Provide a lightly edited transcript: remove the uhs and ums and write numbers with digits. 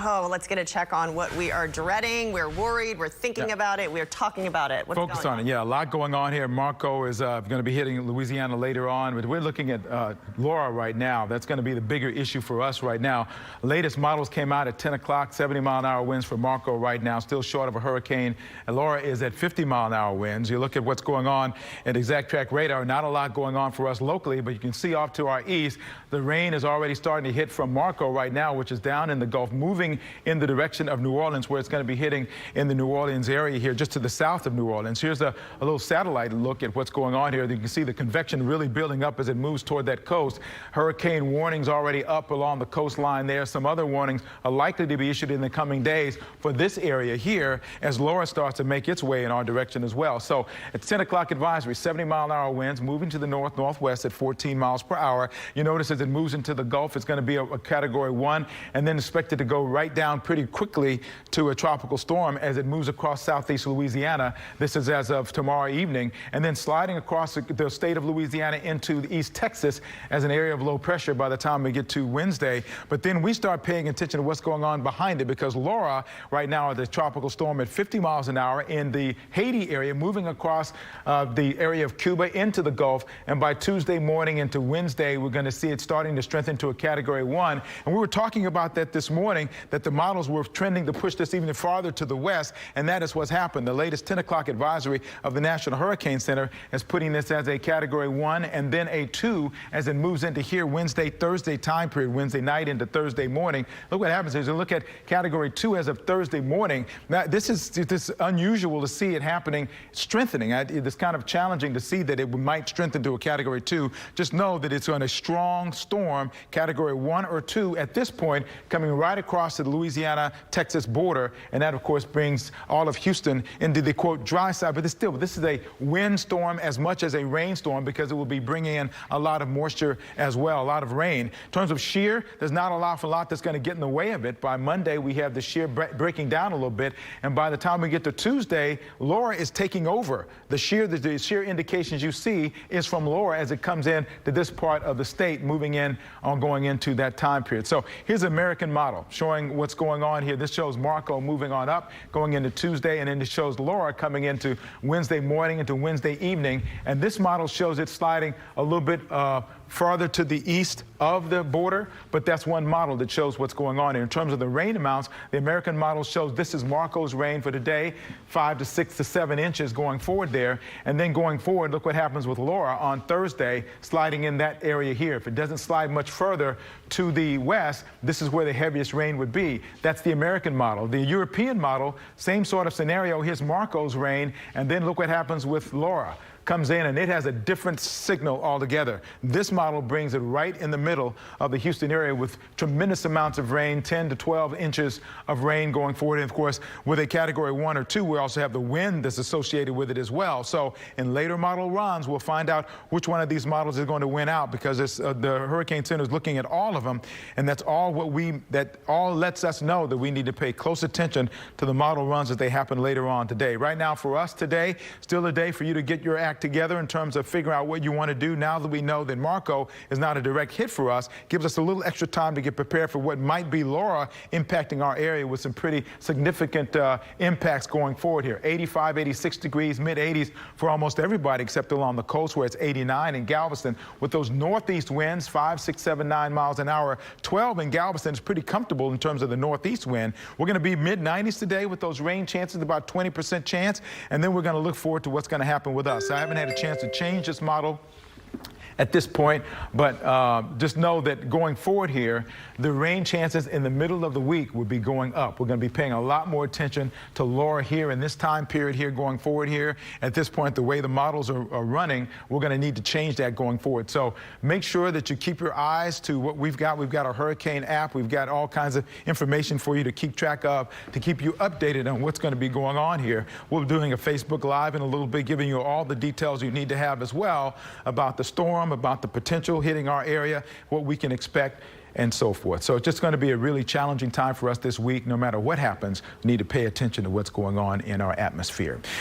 Oh, let's get a check on what we are dreading. We're worried. We're thinking about it. We're talking about it. What's Focus on it. Yeah, a lot going on here. Marco is going to be hitting Louisiana later on, but we're looking at Laura right now. That's going to be the bigger issue for us right now. Latest models came out at 10 o'clock, 70-mile-an-hour winds for Marco right now, still short of a hurricane. And Laura is at 50-mile-an-hour winds. You look at what's going on at Exact Track radar, not a lot going on for us locally, but you can see off to our east, the rain is already starting to hit from Marco right now, which is down in the Gulf, moving in the direction of New Orleans, where it's going to be hitting in the New Orleans area here, just to the south of New Orleans. Here's a little satellite look at what's going on here. You can see the convection really building up as it moves toward that coast. Hurricane warnings already up along the coastline there. Some other warnings are likely to be issued in the coming days for this area here as Laura starts to make its way in our direction as well. So at 10 o'clock advisory, 70-mile-an-hour winds moving to the north-northwest at 14 miles per hour. You notice as it moves into the Gulf, it's going to be a Category 1 and then expected to go right down pretty quickly to a tropical storm as it moves across southeast Louisiana. This is as of tomorrow evening, and then sliding across the state of Louisiana into East Texas as an area of low pressure by the time we get to Wednesday. But then we start paying attention to what's going on behind it, because Laura right now is a tropical storm at 50 miles an hour in the Haiti area, moving across the area of Cuba into the Gulf, and by Tuesday morning into Wednesday, we're going to see it starting to strengthen to a Category 1. And we were talking about that this morning, that the models were trending to push this even farther to the west, and that is what's happened. The latest 10 o'clock advisory of the National Hurricane Center is putting this as a Category 1 and then a 2 as it moves into here Wednesday, Thursday time period, Wednesday night into Thursday morning. Look what happens is you look at Category 2 as of Thursday morning. Now, this is unusual to see it happening, strengthening. It's kind of challenging to see that it might strengthen to a Category 2. Just know that it's on a strong storm, Category 1 or 2 at this point, coming right across the Louisiana-Texas border, and that, of course, brings all of Houston into the, quote, dry side. But this is a windstorm as much as a rainstorm, because it will be bringing in a lot of moisture as well, a lot of rain. In terms of shear, there's not a lot that's going to get in the way of it. By Monday, we have the shear breaking down a little bit, and by the time we get to Tuesday, Laura is taking over. The shear indications you see is from Laura as it comes in to this part of the state, moving in on going into that time period. So here's an American model showing what's going on here. This shows Marco moving on up, going into Tuesday, and then it shows Laura coming into Wednesday morning into Wednesday evening. And this model shows it sliding a little bit farther to the east of the border, but that's one model that shows what's going on here. In terms of the rain amounts, the American model shows this is Marco's rain for today, 5 to 6 to 7 inches going forward there. And then going forward, look what happens with Laura on Thursday, sliding in that area here. If it doesn't slide much further to the west, this is where the heaviest rain would be. That's the American model. The European model, same sort of scenario. Here's Marco's rain, and then look what happens with Laura. Comes in and it has a different signal altogether. This model brings it right in the middle of the Houston area with tremendous amounts of rain, 10 to 12 inches of rain going forward. And of course, with a Category 1 or 2, we also have the wind that's associated with it as well. So in later model runs, we'll find out which one of these models is going to win out, because it's, the Hurricane Center is looking at all of them, and that's all that all lets us know that we need to pay close attention to the model runs as they happen later on today. Right now for us today, still a day for you to get your act together in terms of figuring out what you want to do. Now that we know that Marco is not a direct hit for us, gives us a little extra time to get prepared for what might be Laura impacting our area with some pretty significant impacts going forward here. 85, 86 degrees, mid-80s for almost everybody except along the coast where it's 89 in Galveston. With those northeast winds, 5, 6, 7, 9 miles an hour, 12 in Galveston is pretty comfortable in terms of the northeast wind. We're going to be mid-90s today with those rain chances, about 20% chance, and then we're going to look forward to what's going to happen with us. I haven't had a chance to change this model at this point, but just know that going forward here, the rain chances in the middle of the week will be going up. We're going to be paying a lot more attention to Laura here in this time period here going forward here. At this point, the way the models are running, we're going to need to change that going forward. So make sure that you keep your eyes to what we've got. We've got our hurricane app. We've got all kinds of information for you to keep track of, to keep you updated on what's going to be going on here. We'll be doing a Facebook Live in a little bit, giving you all the details you need to have as well about the storm, about the potential hitting our area, what we can expect, and so forth. So it's just going to be a really challenging time for us this week. No matter what happens, we need to pay attention to what's going on in our atmosphere.